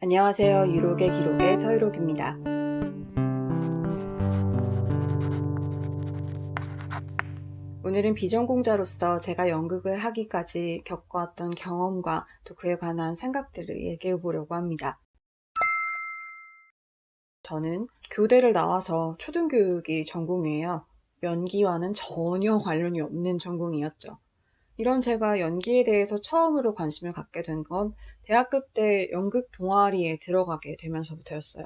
안녕하세요. 유록의 기록의 서유록입니다. 오늘은 비전공자로서 제가 연극을 하기까지 겪어왔던 경험과 또 그에 관한 생각들을 얘기해 보려고 합니다. 저는 교대를 나와서 초등교육이 전공이에요. 연기와는 전혀 관련이 없는 전공이었죠. 이런 제가 연기에 대해서 처음으로 관심을 갖게 된 건 대학교 때 연극 동아리에 들어가게 되면서부터였어요.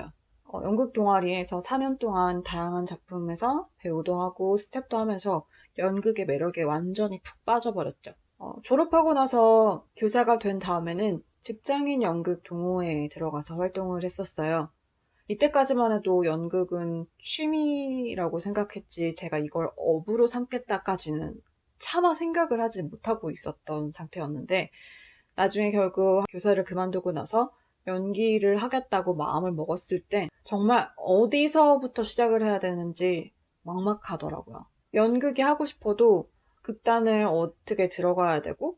연극 동아리에서 4년 동안 다양한 작품에서 배우도 하고 스텝도 하면서 연극의 매력에 완전히 푹 빠져버렸죠. 졸업하고 나서 교사가 된 다음에는 직장인 연극 동호회에 들어가서 활동을 했었어요. 이때까지만 해도 연극은 취미라고 생각했지 제가 이걸 업으로 삼겠다까지는 차마 생각을 하지 못하고 있었던 상태였는데 나중에 결국 교사를 그만두고 나서 연기를 하겠다고 마음을 먹었을 때 정말 어디서부터 시작을 해야 되는지 막막하더라고요. 연극이 하고 싶어도 극단을 어떻게 들어가야 되고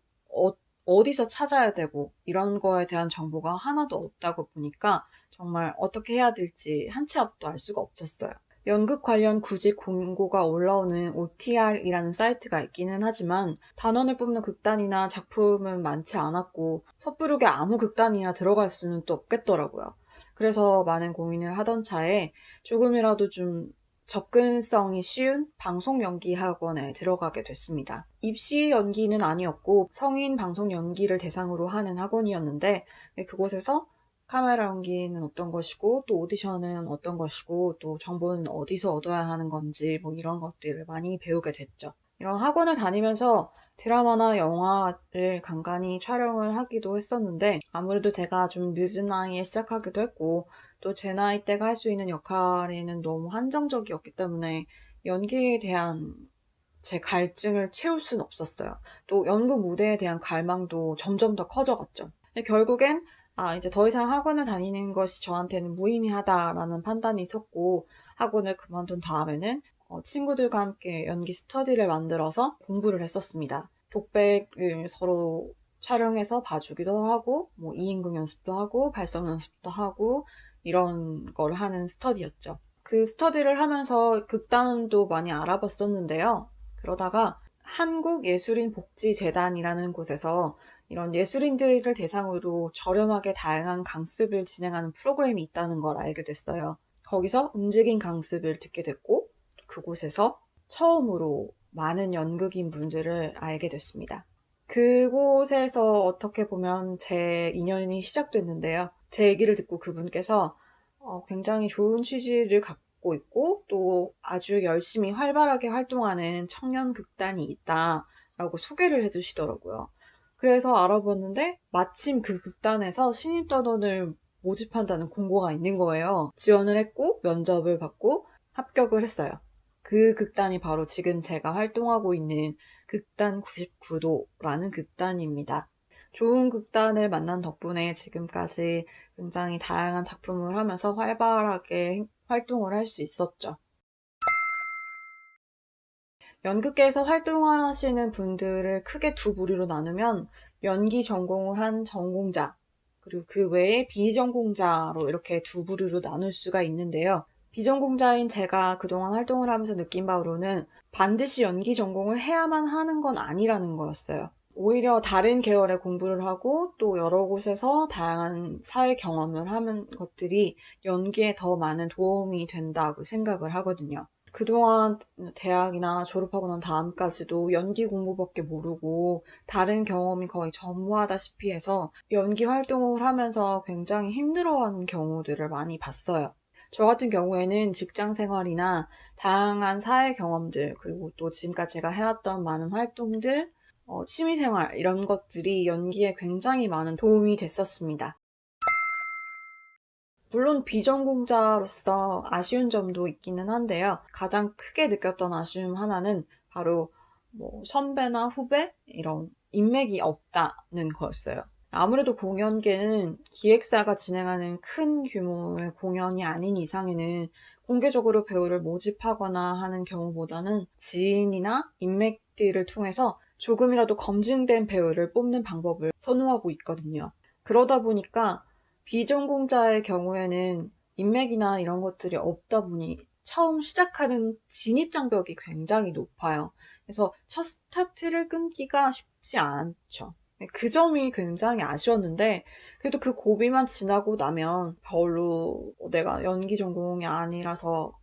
어디서 찾아야 되고 이런 거에 대한 정보가 하나도 없다고 보니까 정말 어떻게 해야 될지 한 치 앞도 알 수가 없었어요. 연극 관련 구직 공고가 올라오는 OTR이라는 사이트가 있기는 하지만 단원을 뽑는 극단이나 작품은 많지 않았고 섣부르게 아무 극단이나 들어갈 수는 또 없겠더라고요. 그래서 많은 고민을 하던 차에 조금이라도 좀 접근성이 쉬운 방송 연기 학원에 들어가게 됐습니다. 입시 연기는 아니었고 성인 방송 연기를 대상으로 하는 학원이었는데 그곳에서 카메라 연기는 어떤 것이고 또 오디션은 어떤 것이고 또 정보는 어디서 얻어야 하는 건지 뭐 이런 것들을 많이 배우게 됐죠. 이런 학원을 다니면서 드라마나 영화를 간간히 촬영을 하기도 했었는데 아무래도 제가 좀 늦은 나이에 시작하기도 했고 또 제 나이대가 할 수 있는 역할에는 너무 한정적이었기 때문에 연기에 대한 제 갈증을 채울 수는 없었어요. 또 연극 무대에 대한 갈망도 점점 더 커져갔죠. 결국엔 이제 더 이상 학원을 다니는 것이 저한테는 무의미하다라는 판단이 있었고 학원을 그만둔 다음에는 친구들과 함께 연기 스터디를 만들어서 공부를 했었습니다. 독백을 서로 촬영해서 봐주기도 하고 뭐 2인극 연습도 하고 발성 연습도 하고 이런 걸 하는 스터디였죠. 그 스터디를 하면서 극단도 많이 알아봤었는데요. 그러다가 한국예술인복지재단이라는 곳에서 이런 예술인들을 대상으로 저렴하게 다양한 강습을 진행하는 프로그램이 있다는 걸 알게 됐어요. 거기서 움직임 강습을 듣게 됐고 그곳에서 처음으로 많은 연극인 분들을 알게 됐습니다. 그곳에서 어떻게 보면 제 인연이 시작됐는데요. 제 얘기를 듣고 그분께서 굉장히 좋은 취지를 갖고 있고 또 아주 열심히 활발하게 활동하는 청년 극단이 있다라고 소개를 해주시더라고요. 그래서 알아봤는데 마침 그 극단에서 신입단원을 모집한다는 공고가 있는 거예요. 지원을 했고 면접을 받고 합격을 했어요. 그 극단이 바로 지금 제가 활동하고 있는 극단 99도라는 극단입니다. 좋은 극단을 만난 덕분에 지금까지 굉장히 다양한 작품을 하면서 활발하게 활동을 할 수 있었죠. 연극계에서 활동하시는 분들을 크게 두 부류로 나누면 연기 전공을 한 전공자, 그리고 그 외에 비전공자로 이렇게 두 부류로 나눌 수가 있는데요. 비전공자인 제가 그동안 활동을 하면서 느낀 바로는 반드시 연기 전공을 해야만 하는 건 아니라는 거였어요. 오히려 다른 계열의 공부를 하고 또 여러 곳에서 다양한 사회 경험을 하는 것들이 연기에 더 많은 도움이 된다고 생각을 하거든요. 그동안 대학이나 졸업하고 난 다음까지도 연기 공부밖에 모르고 다른 경험이 거의 전무하다시피 해서 연기 활동을 하면서 굉장히 힘들어하는 경우들을 많이 봤어요. 저 같은 경우에는 직장 생활이나 다양한 사회 경험들, 그리고 또 지금까지 제가 해왔던 많은 활동들, 취미 생활, 이런 것들이 연기에 굉장히 많은 도움이 됐었습니다. 물론 비전공자로서 아쉬운 점도 있기는 한데요. 가장 크게 느꼈던 아쉬움 하나는 바로 선배나 후배 이런 인맥이 없다는 거였어요. 아무래도 공연계는 기획사가 진행하는 큰 규모의 공연이 아닌 이상에는 공개적으로 배우를 모집하거나 하는 경우보다는 지인이나 인맥들을 통해서 조금이라도 검증된 배우를 뽑는 방법을 선호하고 있거든요. 그러다 보니까 비전공자의 경우에는 인맥이나 이런 것들이 없다 보니 처음 시작하는 진입장벽이 굉장히 높아요. 그래서 첫 스타트를 끊기가 쉽지 않죠. 그 점이 굉장히 아쉬웠는데, 그래도 그 고비만 지나고 나면 별로 내가 연기 전공이 아니라서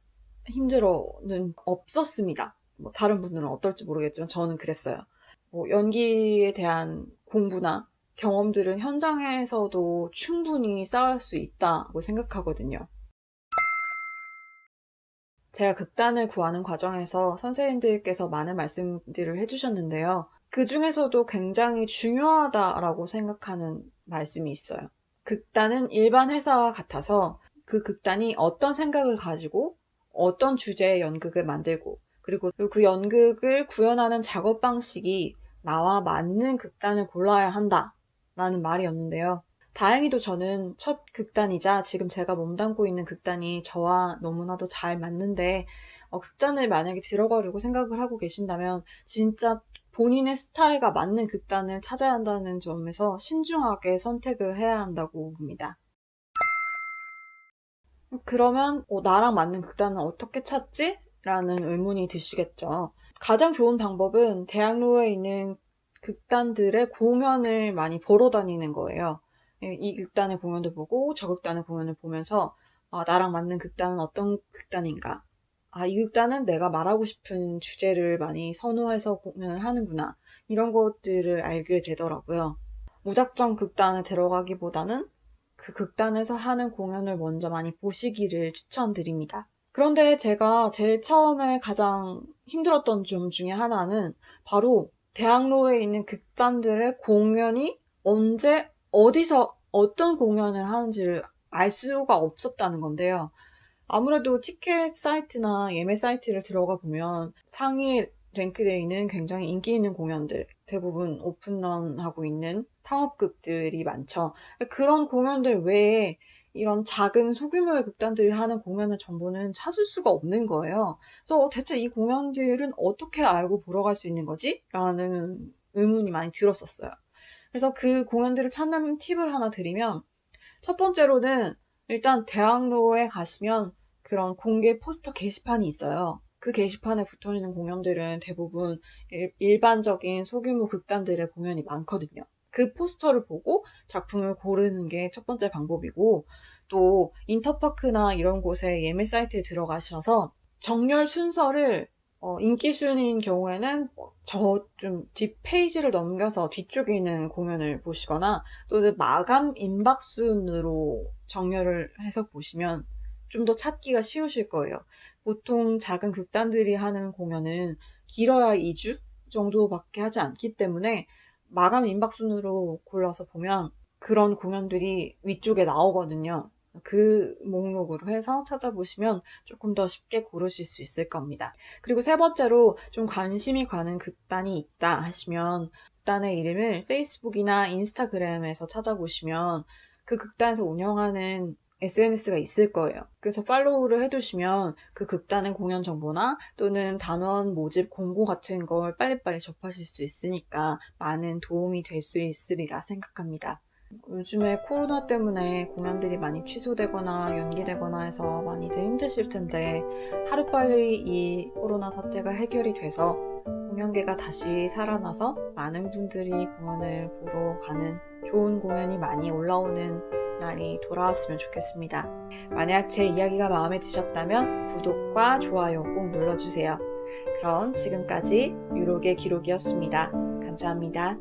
힘들어는 없었습니다. 뭐 다른 분들은 어떨지 모르겠지만 저는 그랬어요. 뭐 연기에 대한 공부나 경험들은 현장에서도 충분히 쌓을 수 있다고 생각하거든요. 제가 극단을 구하는 과정에서 선생님들께서 많은 말씀들을 해주셨는데요. 그 중에서도 굉장히 중요하다라고 생각하는 말씀이 있어요. 극단은 일반 회사와 같아서 그 극단이 어떤 생각을 가지고 어떤 주제의 연극을 만들고 그리고 그 연극을 구현하는 작업 방식이 나와 맞는 극단을 골라야 한다라는 말이었는데요. 다행히도 저는 첫 극단이자 지금 제가 몸담고 있는 극단이 저와 너무나도 잘 맞는데 극단을 만약에 들어가려고 생각을 하고 계신다면 진짜 본인의 스타일과 맞는 극단을 찾아야 한다는 점에서 신중하게 선택을 해야 한다고 봅니다. 그러면 나랑 맞는 극단은 어떻게 찾지? 라는 의문이 드시겠죠. 가장 좋은 방법은 대학로에 있는 극단들의 공연을 많이 보러 다니는 거예요. 이 극단의 공연도 보고 저 극단의 공연을 보면서 나랑 맞는 극단은 어떤 극단인가? 이 극단은 내가 말하고 싶은 주제를 많이 선호해서 공연을 하는구나. 이런 것들을 알게 되더라고요. 무작정 극단에 들어가기보다는 그 극단에서 하는 공연을 먼저 많이 보시기를 추천드립니다. 그런데 제가 제일 처음에 가장 힘들었던 점 중에 하나는 바로 대학로에 있는 극단들의 공연이 언제, 어디서, 어떤 공연을 하는지를 알 수가 없었다는 건데요. 아무래도 티켓 사이트나 예매 사이트를 들어가 보면 상위 랭크되어 있는 굉장히 인기 있는 공연들, 대부분 오픈런하고 있는 상업극들이 많죠. 그런 공연들 외에 이런 작은 소규모의 극단들이 하는 공연의 정보는 찾을 수가 없는 거예요. 그래서 대체 이 공연들은 어떻게 알고 보러 갈 수 있는 거지? 라는 의문이 많이 들었었어요. 그래서 그 공연들을 찾는 팁을 하나 드리면, 첫 번째로는 일단 대학로에 가시면 그런 공개 포스터 게시판이 있어요. 그 게시판에 붙어 있는 공연들은 대부분 일반적인 소규모 극단들의 공연이 많거든요. 그 포스터를 보고 작품을 고르는 게 첫 번째 방법이고, 또 인터파크나 이런 곳에 예매 사이트에 들어가셔서 정렬 순서를 인기 순인 경우에는 저 좀 뒷페이지를 넘겨서 뒤쪽에 있는 공연을 보시거나 또는 마감 임박순으로 정렬을 해서 보시면 좀 더 찾기가 쉬우실 거예요. 보통 작은 극단들이 하는 공연은 길어야 2주 정도밖에 하지 않기 때문에 마감 임박순으로 골라서 보면 그런 공연들이 위쪽에 나오거든요. 그 목록으로 해서 찾아보시면 조금 더 쉽게 고르실 수 있을 겁니다. 그리고 세 번째로 좀 관심이 가는 극단이 있다 하시면 극단의 이름을 페이스북이나 인스타그램에서 찾아보시면 그 극단에서 운영하는 SNS가 있을 거예요. 그래서 팔로우를 해두시면 그 극단의 공연 정보나 또는 단원 모집 공고 같은 걸 빨리빨리 접하실 수 있으니까 많은 도움이 될 수 있으리라 생각합니다. 요즘에 코로나 때문에 공연들이 많이 취소되거나 연기되거나 해서 많이들 힘드실 텐데 하루빨리 이 코로나 사태가 해결이 돼서 공연계가 다시 살아나서 많은 분들이 공연을 보러 가는 좋은 공연이 많이 올라오는 날이 돌아왔으면 좋겠습니다. 만약 제 이야기가 마음에 드셨다면 구독과 좋아요 꼭 눌러주세요. 그럼 지금까지 유록의 기록이었습니다. 감사합니다.